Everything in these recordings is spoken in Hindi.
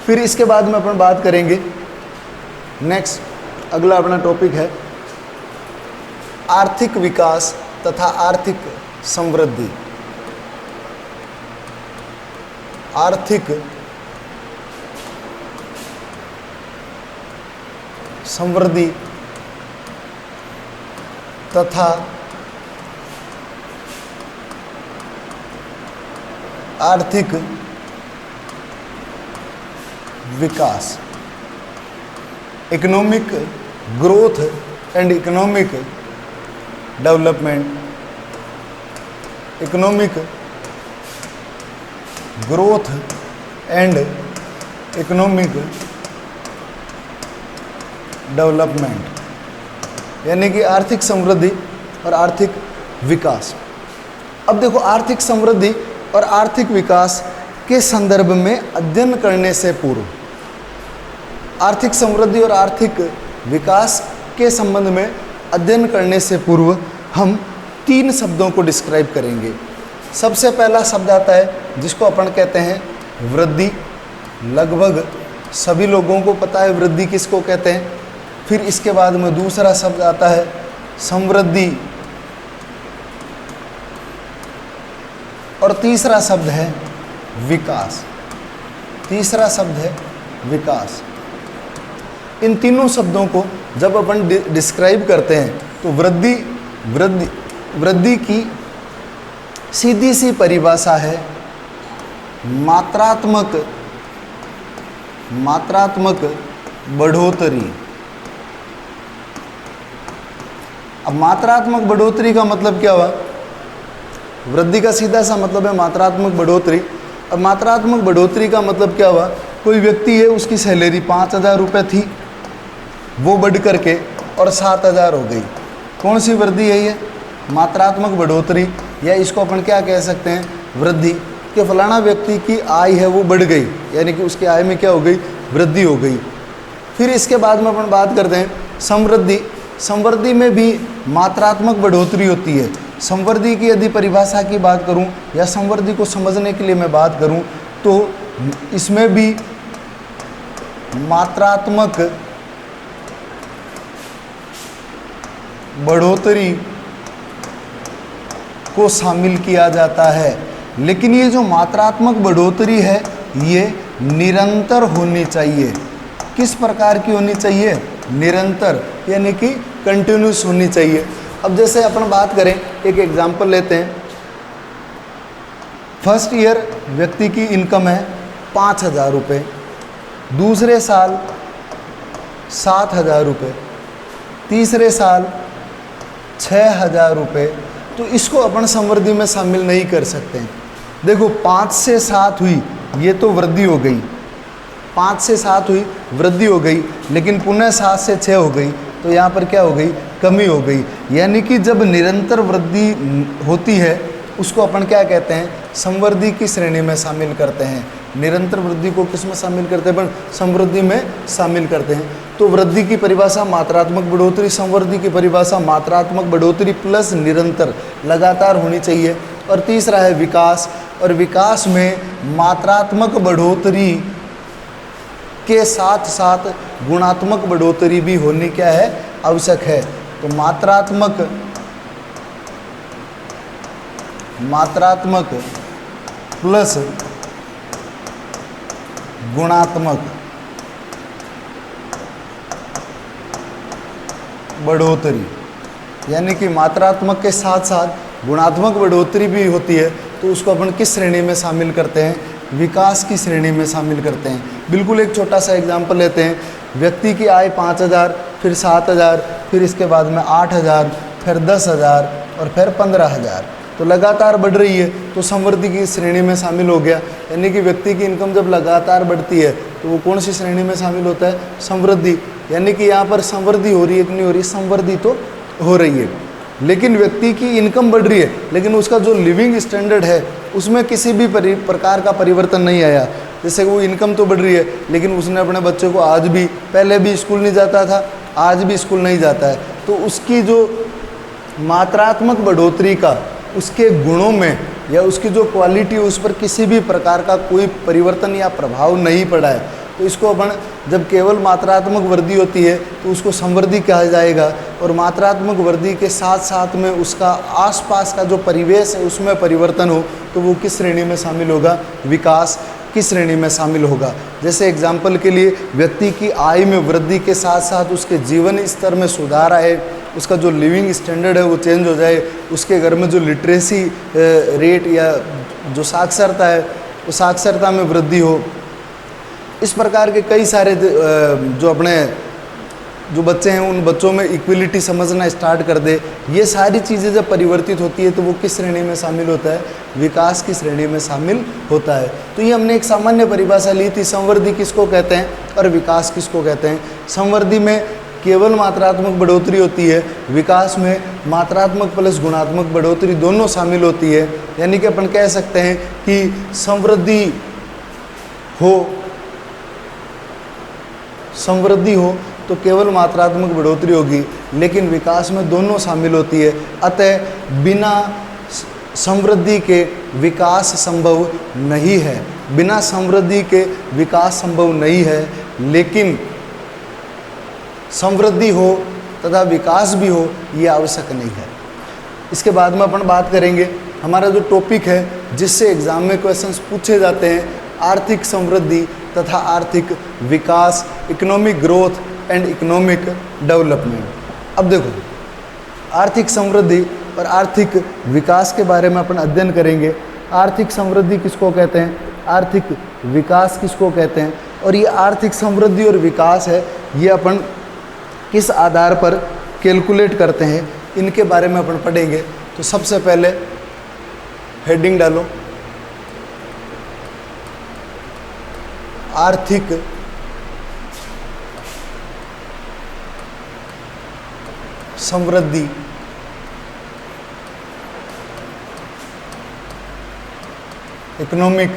फिर इसके बाद में अपन बात करेंगे, नेक्स्ट अगला अपना टॉपिक है आर्थिक विकास तथा आर्थिक समृद्धि। आर्थिक समृद्धि तथा आर्थिक विकास, economic growth and economic development, economic growth and economic development, यानी कि आर्थिक समृद्धि और आर्थिक विकास। अब देखो, आर्थिक समृद्धि और आर्थिक विकास के संदर्भ में अध्ययन करने से पूर्व, आर्थिक समृद्धि और आर्थिक विकास के संबंध में अध्ययन करने से पूर्व हम 3 शब्दों को डिस्क्राइब करेंगे। सबसे पहला शब्द आता है जिसको अपन कहते हैं वृद्धि। लगभग सभी लोगों को पता है वृद्धि किसको कहते हैं। फिर इसके बाद में दूसरा शब्द आता है समृद्धि, और तीसरा शब्द है विकास। तीसरा शब्द है विकास। इन तीनों शब्दों को जब अपन डिस्क्राइब करते हैं तो वृद्धि की सीधी सी परिभाषा है मात्रात्मक बढ़ोतरी। अब मात्रात्मक बढ़ोतरी का मतलब क्या हुआ? वृद्धि का सीधा सा मतलब है मात्रात्मक बढ़ोतरी। अब मात्रात्मक बढ़ोतरी का मतलब क्या हुआ? कोई व्यक्ति है, उसकी सैलरी 5,000 रुपये थी, वो बढ़ करके और 7,000 हो गई। कौन सी वृद्धि है ये? मात्रात्मक बढ़ोतरी, या इसको अपन क्या कह सकते हैं? वृद्धि। कि फलाना व्यक्ति की आय है वो बढ़ गई, यानी कि उसकी आय में क्या हो गई? वृद्धि हो गई। फिर इसके बाद में अपन बात करते हैं समृद्धि। समृद्धि में भी मात्रात्मक बढ़ोतरी होती है। समृद्धि की यदि परिभाषा की बात करूं या समृद्धि को समझने के लिए मैं बात करूं तो इसमें भी मात्रात्मक बढ़ोतरी को शामिल किया जाता है। लेकिन ये जो मात्रात्मक बढ़ोतरी है ये निरंतर होनी चाहिए। किस प्रकार की होनी चाहिए? निरंतर, यानी कि कंटिन्यूस होनी चाहिए। अब जैसे अपन बात करें, एक एग्जांपल लेते हैं। फर्स्ट ईयर व्यक्ति की इनकम है 5,000 रुपये, दूसरे साल 7,000 रुपये, तीसरे साल 6,000 रुपये, तो इसको अपन समृद्धि में शामिल नहीं कर सकते हैं। देखो 5 से 7 हुई, ये तो वृद्धि हो गई, 5 से 7 हुई वृद्धि हो गई, लेकिन पुनः 7 से 6 हो गई, तो यहाँ पर क्या हो गई? कमी हो गई। यानी कि जब निरंतर वृद्धि होती है उसको अपन क्या कहते हैं? समृद्धि की श्रेणी में शामिल करते हैं। निरंतर वृद्धि को किस में शामिल करते हैं? अपन समृद्धि में शामिल करते हैं। तो वृद्धि की परिभाषा मात्रात्मक बढ़ोतरी, समृद्धि की परिभाषा मात्रात्मक बढ़ोतरी प्लस निरंतर, लगातार होनी चाहिए। और तीसरा है विकास, और विकास में मात्रात्मक बढ़ोतरी के साथ साथ गुणात्मक बढ़ोतरी भी होनी क्या है? आवश्यक है। तो मात्रात्मक प्लस गुणात्मक बढ़ोतरी, यानी कि मात्रात्मक के साथ साथ गुणात्मक बढ़ोतरी भी होती है, तो उसको अपन किस श्रेणी में शामिल करते हैं? विकास की श्रेणी में शामिल करते हैं। बिल्कुल एक छोटा सा एग्जांपल लेते हैं। व्यक्ति की आय 5,000, फिर 7,000, फिर इसके बाद में 8,000, फिर 10,000 और फिर 15,000, तो लगातार बढ़ रही है, तो समृद्धि की श्रेणी में शामिल हो गया। यानी कि व्यक्ति की इनकम जब लगातार बढ़ती है तो वो कौन सी श्रेणी में शामिल होता है? समृद्धि। यानी कि यहाँ पर समृद्धि हो रही है कि नहीं हो रही? समृद्धि तो हो रही है, लेकिन व्यक्ति की इनकम बढ़ रही है, लेकिन उसका जो लिविंग स्टैंडर्ड है उसमें किसी भी प्रकार का परिवर्तन नहीं आया। जैसे वो इनकम तो बढ़ रही है, लेकिन उसने अपने बच्चे को आज भी, पहले भी स्कूल नहीं जाता था, आज भी स्कूल नहीं जाता है, तो उसकी जो मात्रात्मक बढ़ोतरी का उसके गुणों में या उसकी जो क्वालिटी, उस पर किसी भी प्रकार का कोई परिवर्तन या प्रभाव नहीं पड़ा है। तो इसको अपन जब केवल मात्रात्मक वृद्धि होती है तो उसको समवृद्धि कहा जाएगा, और मात्रात्मक वृद्धि के साथ साथ में उसका आसपास का जो परिवेश है उसमें परिवर्तन हो तो वो किस श्रेणी में शामिल होगा, विकास की श्रेणी में शामिल होगा। जैसे एग्जाम्पल के लिए व्यक्ति की आय में वृद्धि के साथ साथ उसके जीवन स्तर में सुधार आए, उसका जो लिविंग स्टैंडर्ड है वो चेंज हो जाए, उसके घर में जो लिटरेसी रेट या जो साक्षरता है वो साक्षरता में वृद्धि हो। इस प्रकार के कई सारे जो अपने जो बच्चे हैं उन बच्चों में इक्वलिटी समझना स्टार्ट कर दे। ये सारी चीज़ें जब परिवर्तित होती है तो वो किस श्रेणी में शामिल होता है, विकास की श्रेणी में शामिल होता है। तो ये हमने एक सामान्य परिभाषा ली थी, समवृद्धि किसको कहते हैं और विकास किसको कहते हैं। समवृद्धि में केवल मात्रात्मक बढ़ोतरी होती है, विकास में मात्रात्मक प्लस गुणात्मक बढ़ोतरी दोनों शामिल होती है। यानी कि अपन कह सकते हैं कि समवृद्धि हो तो केवल मात्रात्मक बढ़ोतरी होगी, लेकिन विकास में दोनों शामिल होती है। अतः बिना समवृद्धि के विकास संभव नहीं है, बिना समवृद्धि के विकास संभव नहीं है। लेकिन समवृद्धि हो तथा विकास भी हो ये आवश्यक नहीं है। इसके बाद में अपन बात करेंगे हमारा जो टॉपिक है जिससे एग्जाम में क्वेश्चंस पूछे जाते हैं, आर्थिक समृद्धि तथा आर्थिक विकास, economic growth and economic development. अब देखो आर्थिक समृद्धि और आर्थिक विकास के बारे में अपन अध्ययन करेंगे। आर्थिक समृद्धि किसको कहते हैं, आर्थिक विकास किसको कहते हैं, और ये आर्थिक समृद्धि और विकास है ये अपन किस आधार पर कैलकुलेट करते हैं, इनके बारे में अपन पढ़ेंगे। तो सबसे पहले हेडिंग डालो, आर्थिक समृद्धि इकोनॉमिक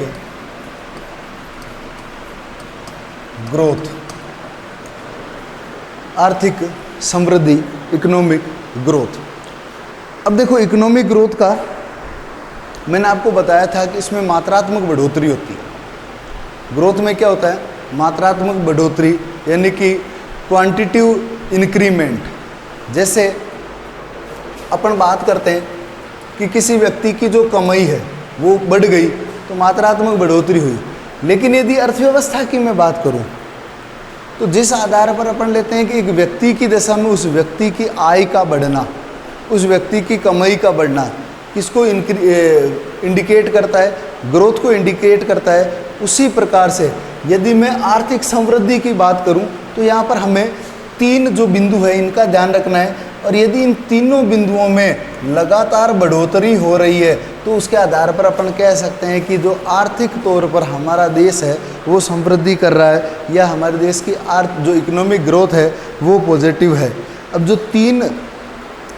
ग्रोथ। आर्थिक समृद्धि इकोनॉमिक ग्रोथ। अब देखो इकोनॉमिक ग्रोथ का मैंने आपको बताया था कि इसमें मात्रात्मक बढ़ोतरी होती है। ग्रोथ में क्या होता है, मात्रात्मक बढ़ोतरी यानी कि क्वांटिटिव इंक्रीमेंट। जैसे अपन बात करते हैं कि किसी व्यक्ति की जो कमाई है वो बढ़ गई तो मात्रात्मक बढ़ोतरी हुई, लेकिन यदि अर्थव्यवस्था की मैं बात करूं तो जिस आधार पर अपन लेते हैं कि एक व्यक्ति की दशा में उस व्यक्ति की आय का बढ़ना, उस व्यक्ति की कमाई का बढ़ना किसको इंडिकेट करता है, ग्रोथ को इंडिकेट करता है। उसी प्रकार से यदि मैं आर्थिक समृद्धि की बात करूं तो यहाँ पर हमें तीन जो बिंदु है इनका ध्यान रखना है, और यदि इन तीनों बिंदुओं में लगातार बढ़ोतरी हो रही है तो उसके आधार पर अपन कह सकते हैं कि जो आर्थिक तौर पर हमारा देश है वो समृद्धि कर रहा है, या हमारे देश की जो इकोनॉमिक ग्रोथ है वो पॉजिटिव है। अब जो तीन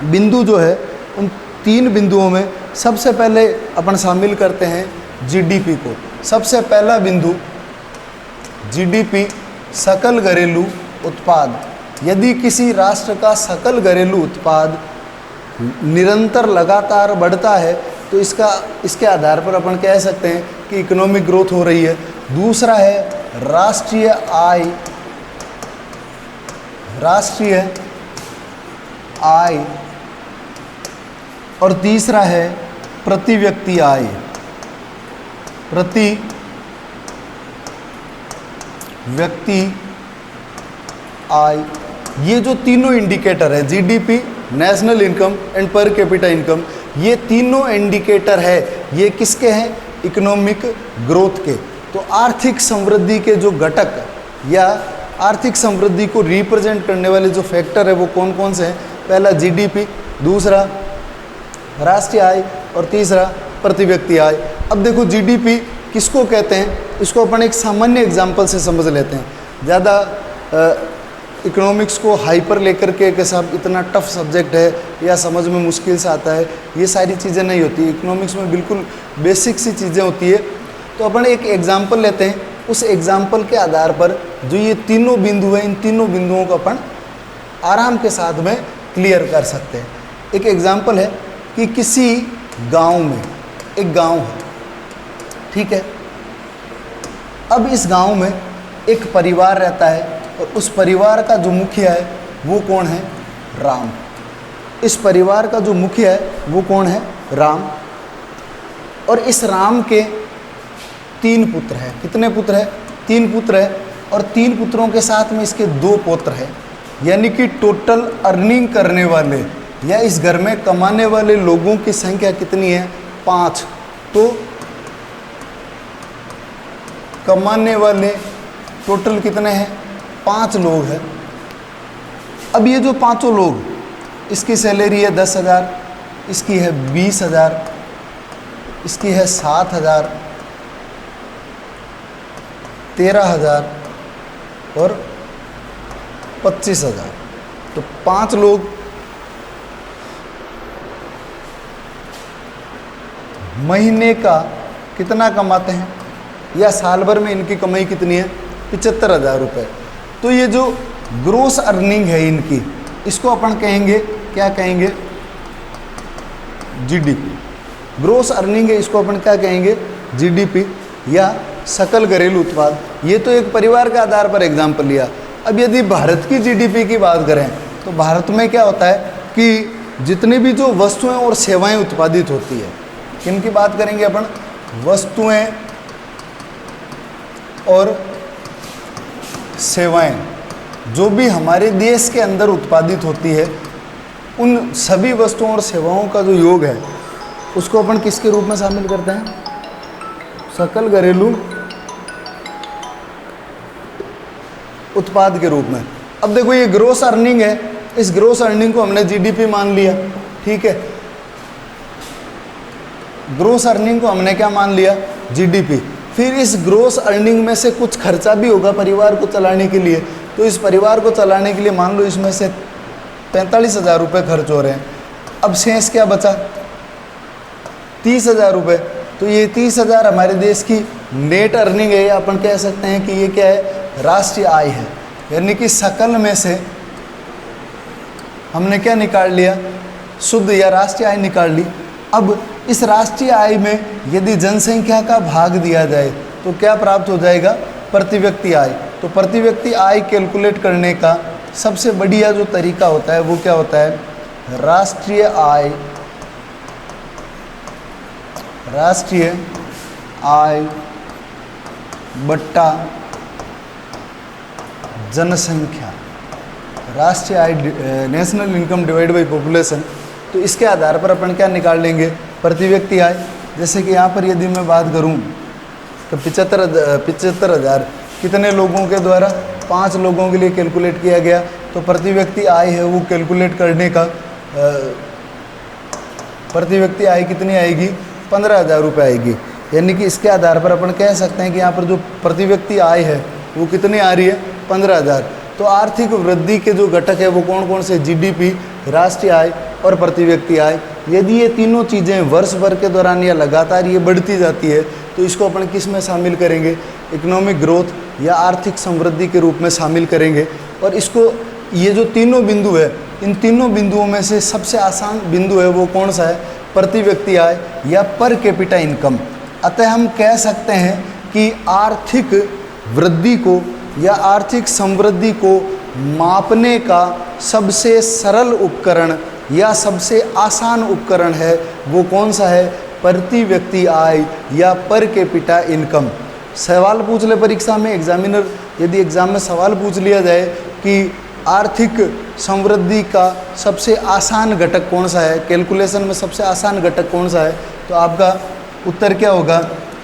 बिंदु जो है उन तीन बिंदुओं में सबसे पहले अपन शामिल करते हैं जीडीपी को। सबसे पहला बिंदु जीडीपी, सकल घरेलू उत्पाद। यदि किसी राष्ट्र का सकल घरेलू उत्पाद निरंतर लगातार बढ़ता है तो इसके आधार पर अपन कह सकते हैं कि इकोनॉमिक ग्रोथ हो रही है। दूसरा है राष्ट्रीय आय, राष्ट्रीय आय, और तीसरा है प्रति व्यक्ति आय, प्रति व्यक्ति आय। ये जो तीनों इंडिकेटर है GDP, national income and per capita income, ये तीनों इंडिकेटर है ये किसके हैं, इकोनॉमिक ग्रोथ के। तो आर्थिक समृद्धि के जो घटक या आर्थिक समृद्धि को रिप्रेजेंट करने वाले जो फैक्टर है वो कौन कौन से हैं, पहला जीडीपी, दूसरा राष्ट्रीय आय और तीसरा प्रति व्यक्ति आय। अब देखो जीडीपी किसको कहते हैं, इसको अपन एक सामान्य एग्जाम्पल से समझ लेते हैं। ज़्यादा इकोनॉमिक्स को हाइपर लेकर के साहब इतना टफ सब्जेक्ट है या समझ में मुश्किल से आता है, ये सारी चीज़ें नहीं होती। इकोनॉमिक्स में बिल्कुल बेसिक सी चीज़ें होती है। तो अपन एक एग्जाम्पल लेते हैं, उस एग्जाम्पल के आधार पर जो ये तीनों बिंदु हैं इन तीनों बिंदुओं को अपन आराम के साथ में क्लियर कर सकते हैं। एक एग्जाम्पल है कि किसी गांव में एक गांव है, ठीक है। अब इस गांव में एक परिवार रहता है और उस परिवार का जो मुखिया है वो कौन है? राम। इस परिवार का जो मुखिया है वो कौन है? राम। और इस राम के 3 पुत्र हैं। कितने पुत्र हैं? 3 पुत्र हैं। और 3 पुत्रों के साथ में इसके 2 पौत्र हैं। यानी कि टोटल अर्निंग करने वाले या इस घर में कमाने वाले लोगों की संख्या कितनी है? 5। तो कमाने वाले टोटल कितने हैं? 5 लोग हैं। अब ये जो पांचों लोग, इसकी सैलरी है 10,000, इसकी है 20,000, इसकी है 7,000, 13,000 और 25,000। तो 5 लोग महीने का कितना कमाते हैं या साल भर में इनकी कमाई कितनी है? 75,000 रुपये। तो ये जो ग्रोस अर्निंग है इनकी, इसको अपन कहेंगे, क्या कहेंगे? जीडीपी। ग्रोस अर्निंग है, इसको अपन क्या कहेंगे? जीडीपी या सकल घरेलू उत्पाद। ये तो एक परिवार के आधार पर एग्जाम्पल लिया। अब यदि भारत की जीडीपी की बात करें तो भारत में क्या होता है कि जितनी भी जो वस्तुएं और सेवाएं उत्पादित होती है, किनकी बात करेंगे अपन? वस्तुएं और सेवाएं जो भी हमारे देश के अंदर उत्पादित होती है, उन सभी वस्तुओं और सेवाओं का जो योग है उसको अपन किसके रूप में शामिल करते हैं? सकल घरेलू उत्पाद के रूप में। अब देखो ये ग्रोस अर्निंग है, इस ग्रोस अर्निंग को हमने जीडीपी मान लिया, ठीक है। ग्रोस अर्निंग को हमने क्या मान लिया? जीडीपी। फिर इस ग्रोस अर्निंग में से कुछ खर्चा भी होगा परिवार को चलाने के लिए। तो इस परिवार को चलाने के लिए मान लो इसमें से 45,000 रुपये खर्च हो रहे हैं। अब शेष क्या बचा? 30,000 रुपये। तो ये 30,000 हमारे देश की नेट अर्निंग है, या अपन कह सकते हैं कि ये क्या है? राष्ट्रीय आय है। यानी कि सकल में से हमने क्या निकाल लिया? शुद्ध या राष्ट्रीय आय निकाल ली। अब इस राष्ट्रीय आय में यदि जनसंख्या का भाग दिया जाए तो क्या प्राप्त हो जाएगा? प्रति व्यक्ति आय। तो प्रति व्यक्ति आय कैलकुलेट करने का सबसे बढ़िया जो तरीका होता है वो क्या होता है? राष्ट्रीय आय, राष्ट्रीय आय बट्टा जनसंख्या, राष्ट्रीय आय national income divide by population. तो इसके आधार पर अपन क्या निकाल लेंगे? प्रति व्यक्ति आय। जैसे कि यहाँ पर यदि मैं बात करूँ तो 75,000 कितने लोगों के द्वारा? 5 लोगों के लिए कैलकुलेट किया गया। तो प्रति व्यक्ति आय है वो कैलकुलेट करने का प्रति व्यक्ति आय कितनी आएगी? 15,000 रुपये आएगी। यानी कि इसके आधार पर अपन कह सकते हैं कि यहाँ पर जो प्रति व्यक्ति आय है वो कितनी आ रही है? 15,000। तो आर्थिक वृद्धि के जो घटक है वो कौन कौन से? जीडीपी, राष्ट्रीय आय और प्रति व्यक्ति आय। यदि ये तीनों चीज़ें वर्ष भर के दौरान या लगातार ये बढ़ती जाती है तो इसको अपन किस में शामिल करेंगे? इकोनॉमिक ग्रोथ या आर्थिक समृद्धि के रूप में शामिल करेंगे। और इसको ये जो तीनों बिंदु है, इन तीनों बिंदुओं में से सबसे आसान बिंदु है वो कौन सा है? प्रति व्यक्ति आय या पर कैपिटा इनकम। अतः हम कह सकते हैं कि आर्थिक वृद्धि को या आर्थिक समृद्धि को मापने का सबसे सरल उपकरण या सबसे आसान उपकरण है वो कौन सा है? प्रति व्यक्ति आय या पर कैपिटा इनकम। सवाल पूछ ले परीक्षा में, एग्जामिनर यदि एग्जाम में सवाल पूछ लिया जाए कि आर्थिक समृद्धि का सबसे आसान घटक कौन सा है, कैलकुलेशन में सबसे आसान घटक कौन सा है, तो आपका उत्तर क्या होगा?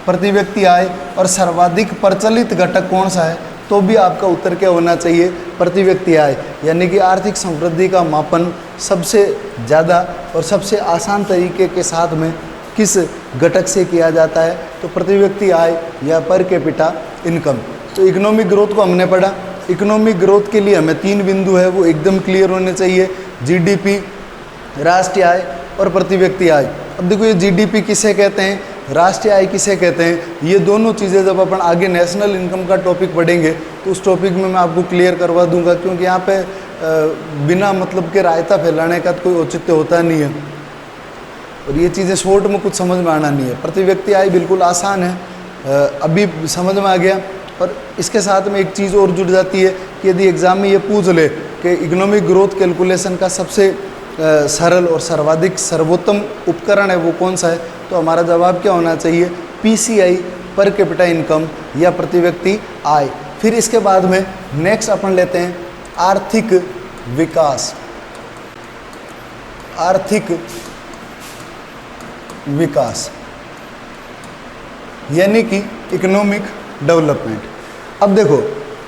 प्रति व्यक्ति आय। और सर्वाधिक प्रचलित घटक कौन सा है? तो भी आपका उत्तर क्या होना चाहिए? प्रति व्यक्ति आय। यानी कि आर्थिक समृद्धि का मापन सबसे ज़्यादा और सबसे आसान तरीके के साथ में किस घटक से किया जाता है? तो प्रति व्यक्ति आय या पर कैपिटा इनकम। तो इकोनॉमिक ग्रोथ को हमने पढ़ा। इकोनॉमिक ग्रोथ के लिए हमें 3 बिंदु है वो एकदम क्लियर होने चाहिए: जीडीपी, राष्ट्रीय आय और प्रति व्यक्ति आय। अब देखो ये जीडीपी किसे कहते हैं, राष्ट्रीय आय किसे कहते हैं, ये दोनों चीज़ें जब अपन आगे नेशनल इनकम का टॉपिक पढ़ेंगे तो उस टॉपिक में मैं आपको क्लियर करवा दूंगा, क्योंकि यहाँ पे बिना मतलब के रायता फैलाने का कोई औचित्य होता नहीं है और ये चीज़ें शॉर्ट में कुछ समझ में आना नहीं है। प्रति व्यक्ति आय बिल्कुल आसान है, अभी समझ में आ गया। और इसके साथ में एक चीज़ और जुड़ जाती है कि यदि एग्ज़ाम में ये पूछ ले कि इकोनॉमिक ग्रोथ कैलकुलेशन का सबसे सरल और सर्वोत्तम उपकरण है वो कौन सा है, तो हमारा जवाब क्या होना चाहिए, PCI पर कैपिटा इनकम या प्रति व्यक्ति आय। फिर इसके बाद में नेक्स्ट अपन लेते हैं आर्थिक विकास। आर्थिक विकास यानी कि इकोनॉमिक डेवलपमेंट। अब देखो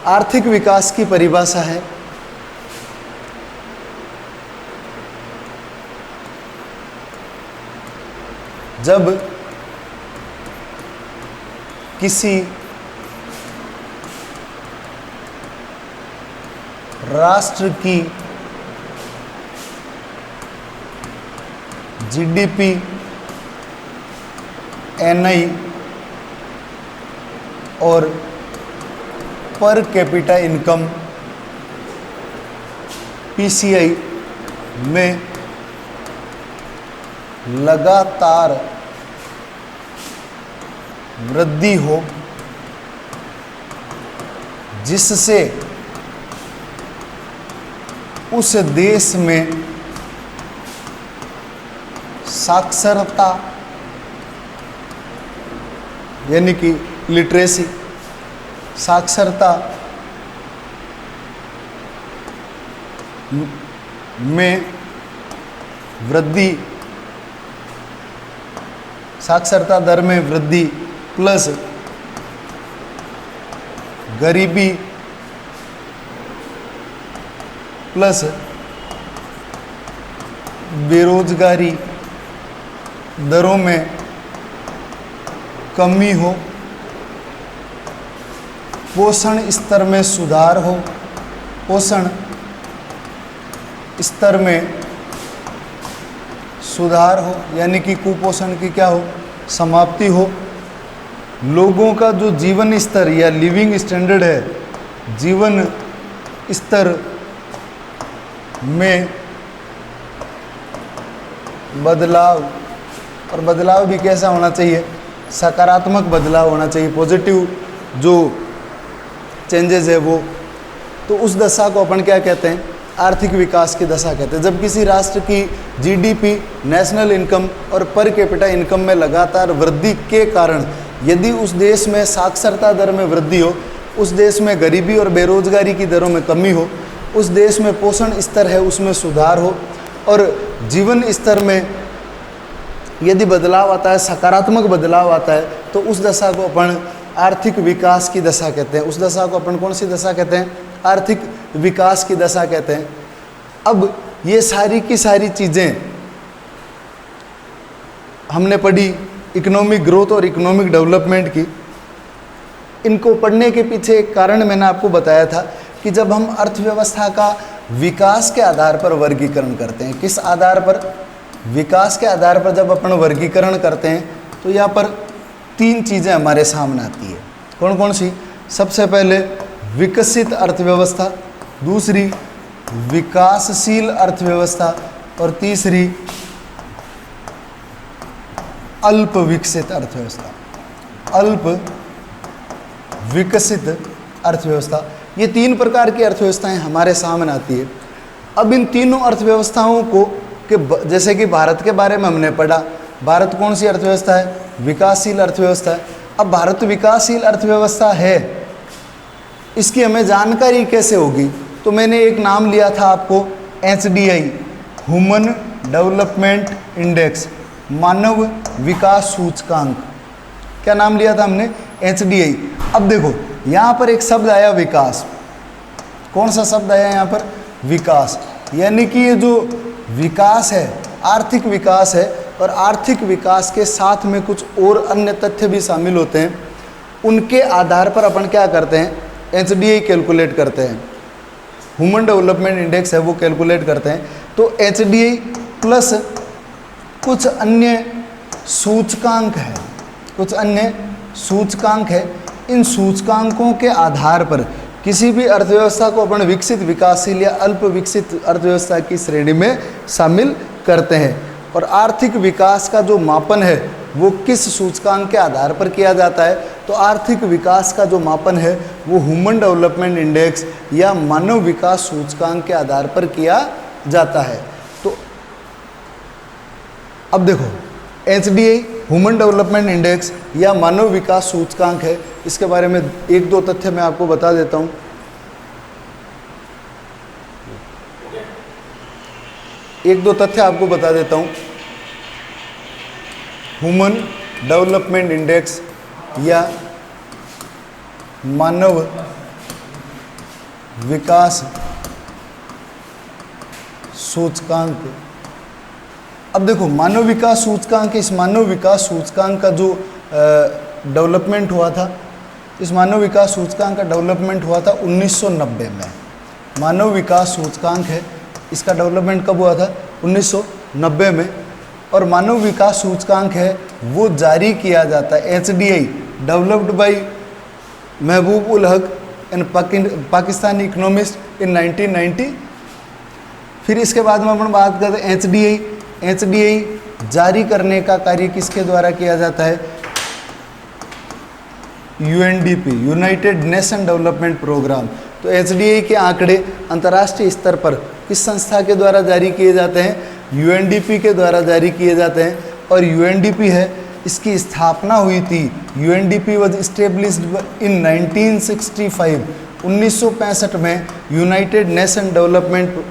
आर्थिक विकास की परिभाषा है जब किसी राष्ट्र की GDP, NI और पर कैपिटा इनकम PCI में लगातार वृद्धि हो, जिससे उस देश में साक्षरता यानी कि लिटरेसी, साक्षरता में वृद्धि, साक्षरता दर में वृद्धि प्लस गरीबी प्लस बेरोजगारी दरों में कमी हो, पोषण स्तर में सुधार हो, पोषण स्तर में सुधार हो यानी कि कुपोषण की क्या हो, समाप्ति हो, लोगों का जो जीवन स्तर या लिविंग स्टैंडर्ड है, जीवन स्तर में बदलाव, और बदलाव भी कैसा होना चाहिए, सकारात्मक बदलाव होना चाहिए, पॉजिटिव जो चेंजेस है वो, तो उस दशा को अपन क्या कहते हैं, आर्थिक विकास की दशा कहते हैं। जब किसी राष्ट्र की GDP, नेशनल इनकम और पर कैपिटा इनकम में लगातार वृद्धि के कारण यदि उस देश में साक्षरता दर में वृद्धि हो, उस देश में गरीबी और बेरोजगारी की दरों में कमी हो, उस देश में पोषण स्तर है उसमें सुधार हो, और जीवन स्तर में यदि बदलाव आता है, सकारात्मक बदलाव आता है, तो उस दशा को अपन आर्थिक विकास की दशा कहते हैं। उस दशा को अपन कौन सी दशा कहते हैं, आर्थिक विकास की दशा कहते हैं। अब ये सारी की सारी चीज़ें हमने पढ़ी इकोनॉमिक ग्रोथ और इकोनॉमिक डेवलपमेंट की। इनको पढ़ने के पीछे एक कारण मैंने आपको बताया था कि जब हम अर्थव्यवस्था का विकास के आधार पर वर्गीकरण करते हैं, किस आधार पर, विकास के आधार पर जब अपन वर्गीकरण करते हैं, तो यहाँ पर 3 चीज़ें हमारे सामने आती है। कौन कौन सी, सबसे पहले विकसित अर्थव्यवस्था, दूसरी विकासशील अर्थव्यवस्था और तीसरी अल्प विकसित अर्थव्यवस्था। अल्प विकसित अर्थव्यवस्था, ये 3 प्रकार की अर्थव्यवस्थाएं हमारे सामने आती है। अब इन तीनों अर्थव्यवस्थाओं को कि जैसे कि भारत के बारे में हमने पढ़ा, भारत कौन सी अर्थव्यवस्था है, विकासशील अर्थव्यवस्था है। अब भारत विकासशील अर्थव्यवस्था है, इसकी हमें जानकारी कैसे होगी, तो मैंने एक नाम लिया था आपको HDI, ह्यूमन डेवलपमेंट इंडेक्स, मानव विकास सूचकांक। क्या नाम लिया था हमने, HDI। अब देखो यहाँ पर एक शब्द आया विकास, कौन सा शब्द आया यहाँ पर, विकास, यानी कि ये जो विकास है आर्थिक विकास है, और आर्थिक विकास के साथ में कुछ और अन्य तथ्य भी शामिल होते हैं। उनके आधार पर अपन क्या करते हैं, HDI कैलकुलेट करते हैं, ह्यूमन डेवलपमेंट इंडेक्स है वो कैलकुलेट करते हैं। तो HDI प्लस कुछ अन्य सूचकांक है, कुछ अन्य सूचकांक है। इन सूचकांकों के आधार पर किसी भी अर्थव्यवस्था को अपन विकसित, विकासशील या अल्प विकसित अर्थव्यवस्था की श्रेणी में शामिल करते हैं। और आर्थिक विकास का जो मापन है वो किस सूचकांक के आधार पर किया जाता है, तो आर्थिक विकास का जो मापन है वो ह्यूमन डेवलपमेंट इंडेक्स या मानव विकास सूचकांक के आधार पर किया जाता है। तो अब देखो HDI ह्यूमन डेवलपमेंट इंडेक्स या मानव विकास सूचकांक है, इसके बारे में एक दो तथ्य मैं आपको बता देता हूँ। एक दो तथ्य आपको बता देता हूँ। ह्यूमन डेवलपमेंट इंडेक्स या मानव विकास सूचकांक, अब देखो मानव विकास सूचकांक, इस मानव विकास सूचकांक का जो डेवलपमेंट हुआ था, इस मानव विकास सूचकांक का डेवलपमेंट हुआ था 1990 में। मानव विकास सूचकांक है, इसका डेवलपमेंट कब हुआ था? 1990 में। और मानव विकास सूचकांक है वो जारी किया जाता है HDI, developed by Mehboob ul Haq and Pakistani economist इन 1990। फिर इसके बाद में अपन बात करते हैं HDI जारी करने का कार्य किसके द्वारा किया जाता है? UNDP, United Nation Development Programme. तो HDI के आंकड़े अंतर्राष्ट्रीय स्तर पर किस संस्था के द्वारा जारी किए जाते हैं? UNDP के द्वारा जारी किए जाते हैं। और UNDP है, इसकी स्थापना हुई थी, UNDP वॉज इस्टेब्लिश्ड इन 1965, 1965 में यूनाइटेड नेशन डेवलपमेंट